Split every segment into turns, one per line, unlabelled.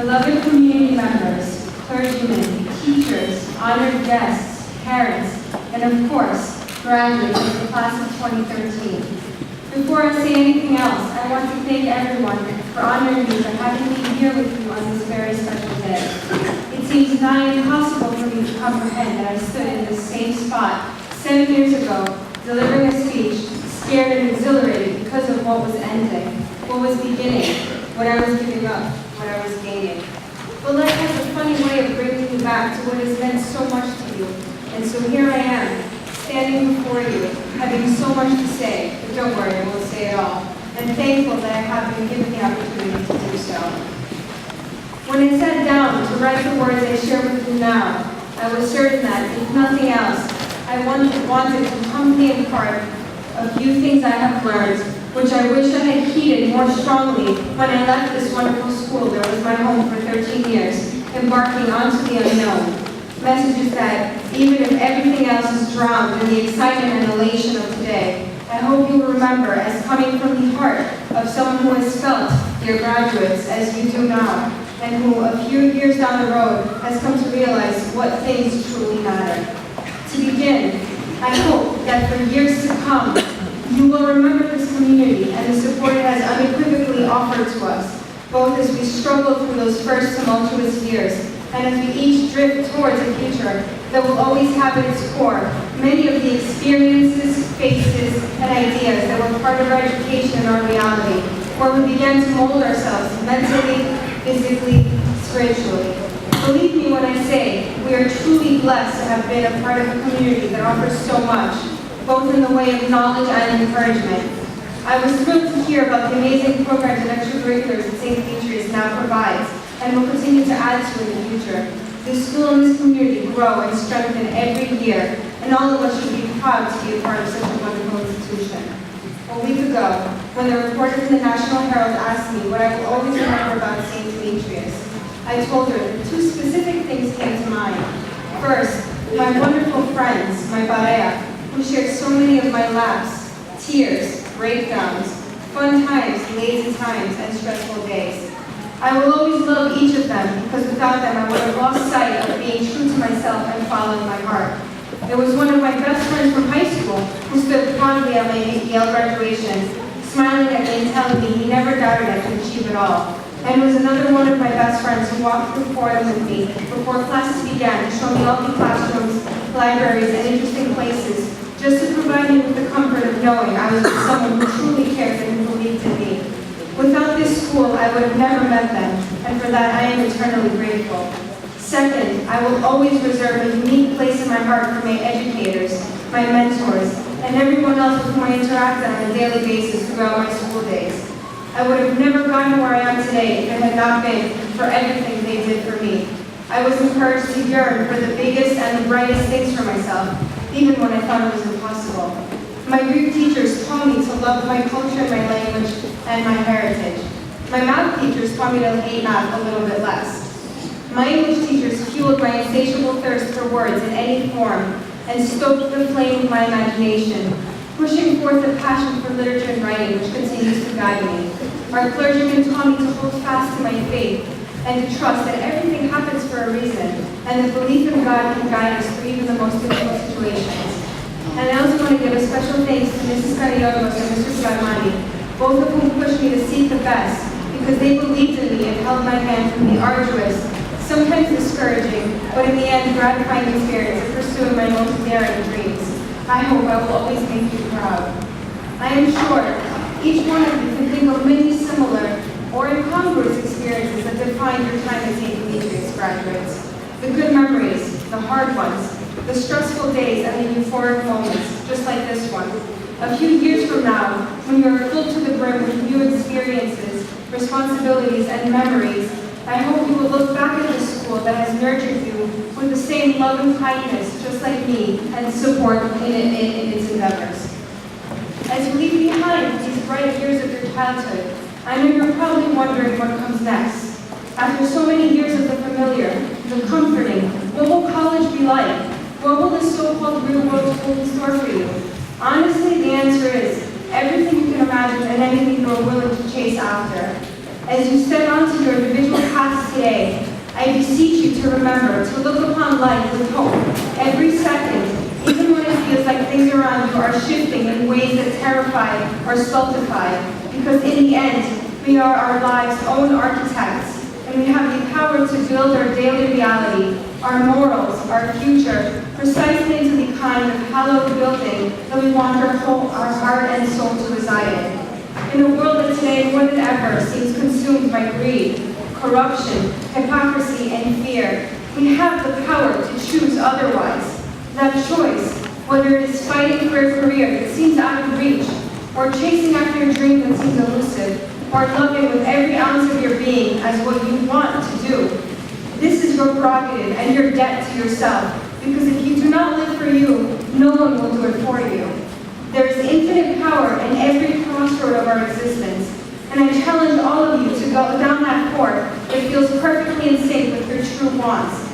Beloved community members, clergymen, teachers, honored guests, parents, and of course, graduates of the class of 2013. Before I say anything else, I want to thank everyone for honoring me by having me here with you on this very special day. It seems nigh impossible for me to comprehend that I stood in this same spot 7 years ago, delivering a speech, scared and exhilarated because of what was ending, what was beginning, what I was giving up, what I was gaining. But life has a funny way of bringing you back to what has meant so much to you. And so here I am, standing before you, having so much to say, but don't worry, I won't say it all, and thankful that I have been given the opportunity to do so. When I sat down to write the words I share with you now, I was certain that, if nothing else, I wanted to humbly impart a few things I have learned, which I wish I had heeded more strongly when I left this wonderful school that was my home for 13 years, embarking onto the unknown. Messages that, even if everything else is drowned in the excitement and elation of today, I hope you will remember as coming from the heart of someone who has felt, dear graduates, as you do now, and who a few years down the road has come to realize what things truly matter. To begin, I hope that for years to come, you will remember this community and the support it has unequivocally offered to us, both as we struggle through those first tumultuous years, and as we each drift towards a future that will always have at its core many of the experiences, faces, and ideas that were part of our education and our reality, where we began to mold ourselves mentally, physically, spiritually. Believe me when I say we are truly blessed to have been a part of a community that offers so much, both in the way of knowledge and encouragement. I was thrilled to hear about the amazing programs and extracurriculars that St. Demetrios now provides and will continue to add to in the future. This school and this community grow and strengthen every year, and all of us should be proud to be a part of such a wonderful institution. A week ago, when the reporter from the National Herald asked me what I will always remember about St. Demetrios, I told her that two specific things came to mind. First, my wonderful friends, my Podaras, who shared so many of my laughs, tears, breakdowns, fun times, lazy times, and stressful days. I will always love each of them because without them I would have lost sight of being true to myself and following my heart. There was one of my best friends from high school who stood fondly at my Yale graduation, smiling at me and telling me he never doubted I could achieve it all. And was another one of my best friends who walked through Fordham with me before classes began to show me all the classrooms, libraries, and interesting places, just to provide me with the comfort of knowing I was with someone who truly cared and who believed in me. Without this school, I would have never met them, and for that I am eternally grateful. Second, I will always reserve a unique place in my heart for my educators, my mentors, and everyone else with whom I interacted on a daily basis throughout my school days. I would have never gotten where I am today if it had not been for everything they did for me. I was encouraged to yearn for the biggest and the brightest things for myself, even when I thought it was impossible. My Greek teachers taught me to love my culture and my language and my heritage. My math teachers taught me to hate math a little bit less. My English teachers fueled my insatiable thirst for words in any form and stoked the flame of my imagination, pushing forth a passion for literature and writing which continues to guide me. Our clergymen taught me to hold fast to my faith and to trust that everything happens for a reason, and that belief in God can guide us through even the most difficult situations. And I also want to give a special thanks to Mrs. Demetrios and Mr. Slavmani, both of whom pushed me to seek the best, because they believed in me and held my hand through the arduous, sometimes discouraging, but in the end gratifying experience of pursuing my most daring dreams. I hope I will always make you proud. I am sure each one of you can think of many similar or incongruous experiences that define your time as St. Demetrios graduates. The good memories, the hard ones, the stressful days, and the euphoric moments, just like this one. A few years from now, when you are filled to the brim with new experiences, responsibilities, and memories, I hope you will look back at this school that has nurtured you with the same love and kindness, just like me, and support in its endeavors. As you leave behind these bright years of your childhood, I know you're probably wondering what comes next. After so many years of the familiar, the comforting, what will college be like? What will this so-called real world hold in store for you? Honestly, the answer is everything you can imagine and anything you are willing to chase after. As you step onto your individual paths today, I beseech you to remember to look upon life with hope every second, even when it feels like things around you are shifting in ways that terrify or stultify, because in the end, we are our lives' own architects, and we have the power to build our daily reality, our morals, our future, precisely into the kind of hallowed building that we want our heart and soul to reside in. In a world that today, more than ever, seems consumed by greed, corruption, hypocrisy, and fear, we have the power to choose otherwise. That choice, whether it is fighting for a career that seems out of reach, or chasing after a dream that seems elusive, or loving with every ounce of your being as what you want to do. This is your prerogative and your debt to yourself, because if you do not live for you, no one will do it for you. There is infinite power in every crossroad of our existence, and I challenge all of you to go down that court that feels perfectly in sync with your true wants.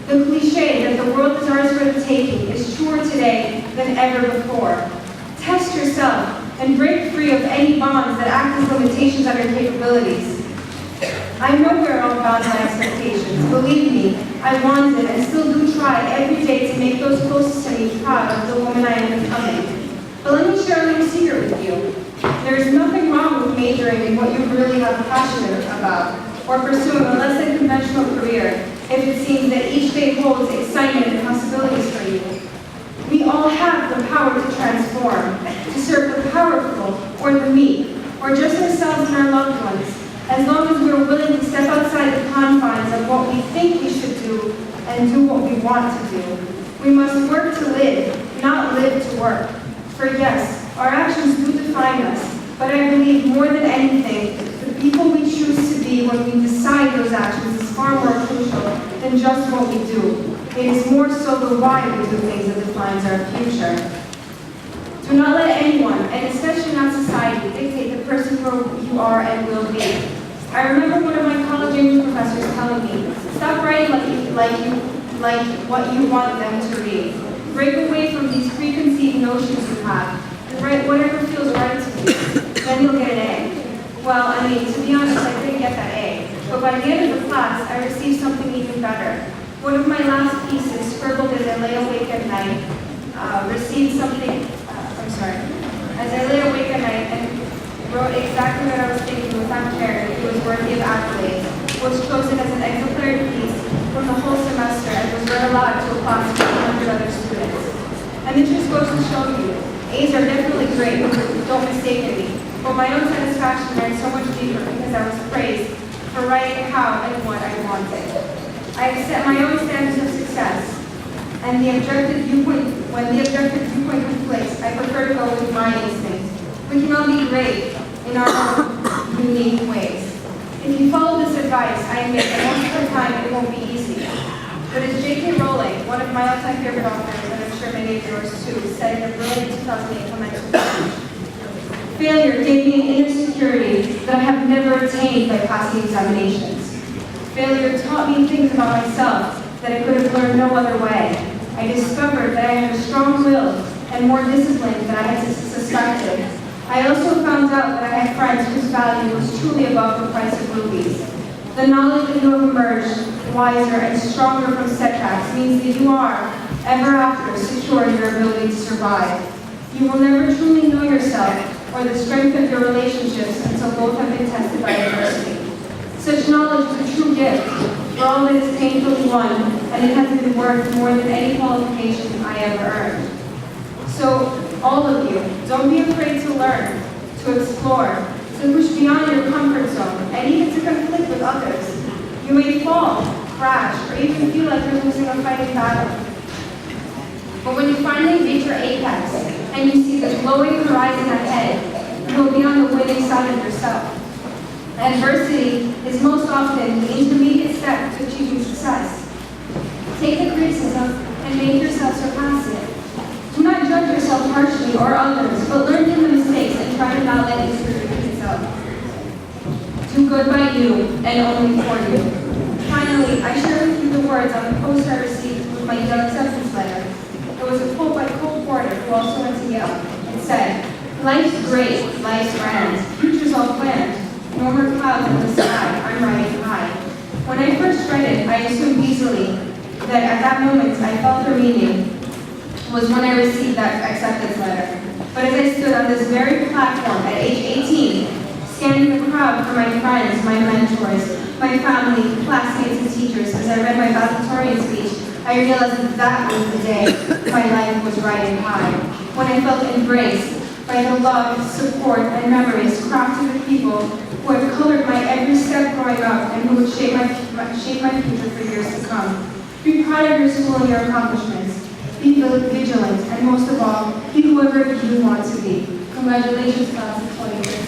The cliche that the world is ours for the taking is truer today than ever before. Test yourself and break free of any bonds that act as limitations on your capabilities. I know we're all bound by expectations. Believe me, I wanted and still do try every day to make those closest to me proud of the woman I am becoming. But let me share a little secret with you. There is nothing wrong with majoring in what you really are passionate about, or pursuing a less than conventional career if it seems that each day holds excitement and possibilities for you. We all have the power to transform, to serve the powerful or the meek, or just ourselves and our loved ones, as long as we are willing to step outside the confines of what we think we should do and do what we want to do. We must work to live, not live to work. For yes, our actions do define us, but I believe more than anything, the people we choose to be when we decide those actions is far more crucial than just what we do. It is more so the why we do things that defines our future. Do not let anyone, and especially not society, dictate the person who you are and will be. I remember one of my college English professors telling me, stop writing like what you want them to read. Break away from these preconceived notions you have, and write whatever feels right to you. Then you'll get an A. Well, I mean, to be honest, I didn't get that A. But by the end of the class, I received something even better. One of my last pieces, scribbled as I lay awake at night, as I lay awake at night and wrote exactly what I was thinking without caring if it was worthy of accolades, was chosen as an exemplary piece from the whole semester and was read aloud to a class of 100 other students. And this just goes to show you, A's are definitely great, don't mistake me, but my own satisfaction ran so much deeper because I was praised for writing how and what I wanted. I have set my own standards of success, and when the objective viewpoint conflicts, I prefer to go with my instincts. We can all be great in our own unique ways. If you follow this advice, I admit that most of the time it won't be easy. But as J.K. Rowling, one of my all-time favorite authors, and I'm sure many of yours too, said in a brilliant 2008 commencement speech, failure gave me an inner security that I have never attained by passing examinations. Failure taught me things about myself that I could have learned no other way. I discovered that I had a strong will and more discipline than I had suspected. I also found out that I had friends whose value was truly above the price of rubies. The knowledge that you have emerged wiser and stronger from setbacks means that you are, ever after, secure in your ability to survive. You will never truly know yourself or the strength of your relationships until both have been tested by adversity. Such knowledge is a true gift, for all that is painfully won, and it has been worth more than any qualification I ever earned. So, all of you, don't be afraid to learn, to explore, to push beyond your comfort zone, and even to conflict with others. You may fall, crash, or even feel like you're losing a fighting battle. But when you finally reach your apex, and you see the glowing horizon ahead, you will be on the winning side of yourself. Adversity is most often the intermediate step to achieving success. Take the criticism and make yourself surpass it. Do not judge yourself harshly or others, but learn from the mistakes and try to not let history repeat itself. Do good by you and only for you. Finally, I share with you the words on the post I received with my young acceptance letter. It was a quote by Cole Porter, who also went to Yale. It said, "Life's great, life's grand, future's all planned. No more clouds in the sky, I'm riding high." When I first read admit, I assumed easily that at that moment I felt the meaning was when I received that acceptance letter. But as I stood on this very platform at age 18, scanning the crowd for my friends, my mentors, my family, classmates, and teachers, as I read my valedictorian speech, I realized that was the day my life was riding high, when I felt embraced by the love, support, and memories crafted with people who had colored my every step growing up and who would shape my future for years to come. Be proud of your school and your accomplishments. Be vigilant, and most of all, be whoever you want to be. Congratulations, class of 2013.